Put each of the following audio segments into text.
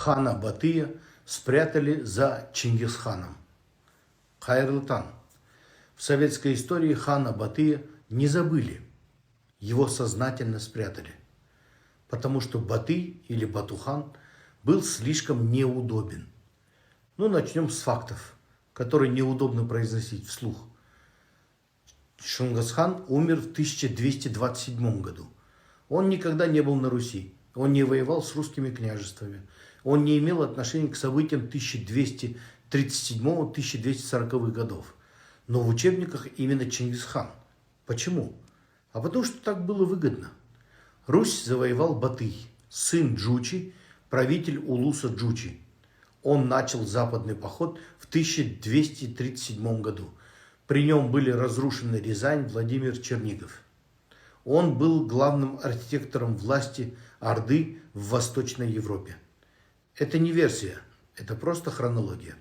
хана Батыя спрятали за Чингисханом. Хайырлы таң. В советской истории хана Батыя не забыли. Его сознательно спрятали. Потому что Батый или Батухан был слишком неудобен. Ну, начнем с фактов, которые неудобно произносить вслух. Чингисхан умер в 1227 году. Он никогда не был на Руси. Он не воевал с русскими княжествами. Он не имел отношения к событиям 1237-1240 годов. Но в учебниках именно Чингисхан. Почему? А потому что так было выгодно. Русь завоевал Батый, сын Джучи, правитель улуса Джучи. Он начал западный поход в 1237 году. При нем были разрушены Рязань, Владимир, Чернигов. Он был главным архитектором власти Орды в Восточной Европе. Это не версия, это просто хронология.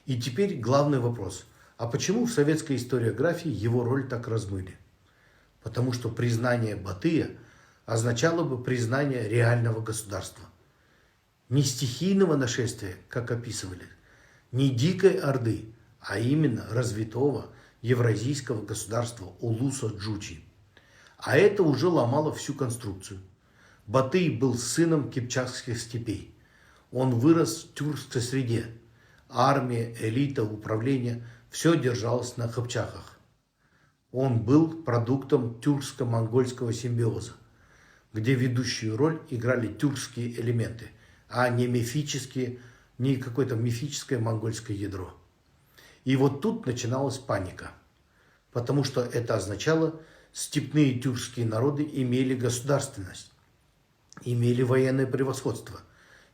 И теперь главный вопрос. А почему в советской историографии его роль так размыли? Потому что признание Батыя означало бы признание реального государства. Не стихийного нашествия, как описывали, не дикой орды, а именно развитого евразийского государства улуса Джучи. А это уже ломало всю конструкцию. Батый был сыном кипчакских степей. Он вырос в тюркской среде. Армия, элита, управление – все держалось на кипчаках. Он был продуктом тюркско-монгольского симбиоза, где ведущую роль играли тюркские элементы, а не мифические, не какое-то мифическое монгольское ядро. И вот тут начиналась паника, потому что это означало, степные тюркские народы имели государственность, имели военное превосходство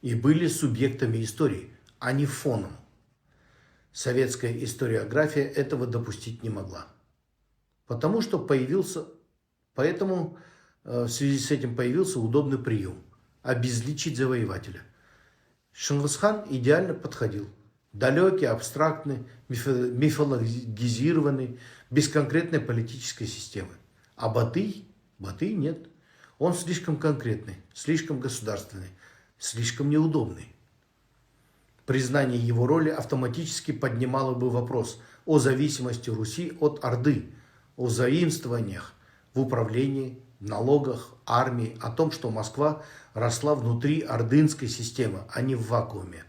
и были субъектами истории, а не фоном. Советская историография этого допустить не могла. Поэтому в связи с этим появился удобный прием – обезличить завоевателя. Чингисхан идеально подходил. Далекий, абстрактный, мифологизированный, без конкретной политической системы. А Батый нет. Он слишком конкретный, слишком государственный, слишком неудобный. Признание его роли автоматически поднимало бы вопрос о зависимости Руси от Орды, о заимствованиях в управлении, налогах, армии, о том, что Москва росла внутри ордынской системы, а не в вакууме.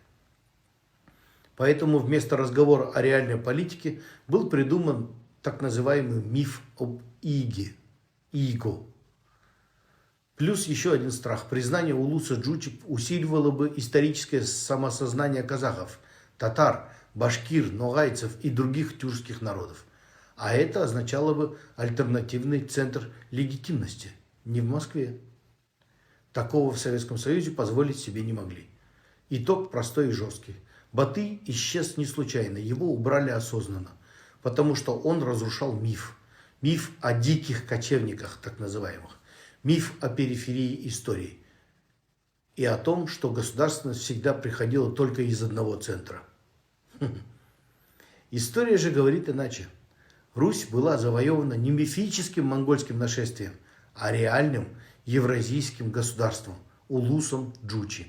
Поэтому вместо разговора о реальной политике был придуман так называемый миф об Иго. Плюс еще один страх. Признание улуса Джучи усиливало бы историческое самосознание казахов, татар, башкир, ногайцев и других тюркских народов. А это означало бы альтернативный центр легитимности. Не в Москве. Такого в Советском Союзе позволить себе не могли. Итог простой и жесткий. Батый исчез не случайно, его убрали осознанно, потому что он разрушал миф. Миф о диких кочевниках, так называемых. Миф о периферии истории. И о том, что государственность всегда приходила только из одного центра. История же говорит иначе. Русь была завоевана не мифическим монгольским нашествием, а реальным евразийским государством, улусом Джучи.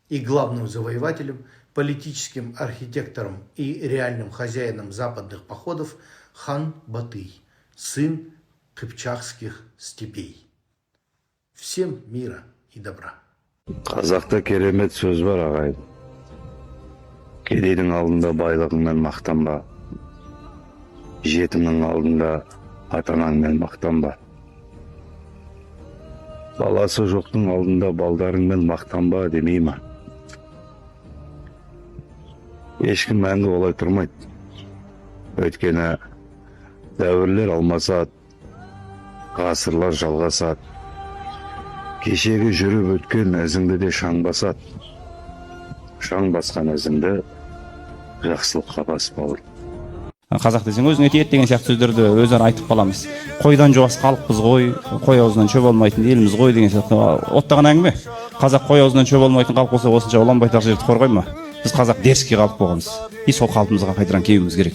И главным завоевателем, политическим архитектором и реальным хозяином западных походов хан Батый, сын кыпчакских степей. Всем мира и добра. Қазақта керемет сөз бар, ағайын. Кедейдің алдында байлығыңмен мақтанба. Жетімнің алдында ата-анаңмен мақтанба. Баласы жоқтың алдында балдарыңмен мақтанба демей ма? Ешкім мәңгі олай тұрмайды. Өйткені дәуірлер алмасады, ғасырлар жалғасады. Кешегі жүріп өткен ізіңді де шаң басады. Шаң басқан ізіңді жақсылыққа бас бауыр. Қазақ десең өзіңе тиеді деген сияқты сөздерді өзара айтып қаламыз. Қойдан жуас халықпыз ғой, қой аузынан шөп алмайтын еліміз ғой деген сияқты оттаған әңгіме. Қазақ қой аузынан шөп алмайтын халық болса осынша уланбайтақ жерді қорғай ма? Біз қазақ дерске қалып қойғанбыз. И сол қалпымызға қайтадан келуіміз керек.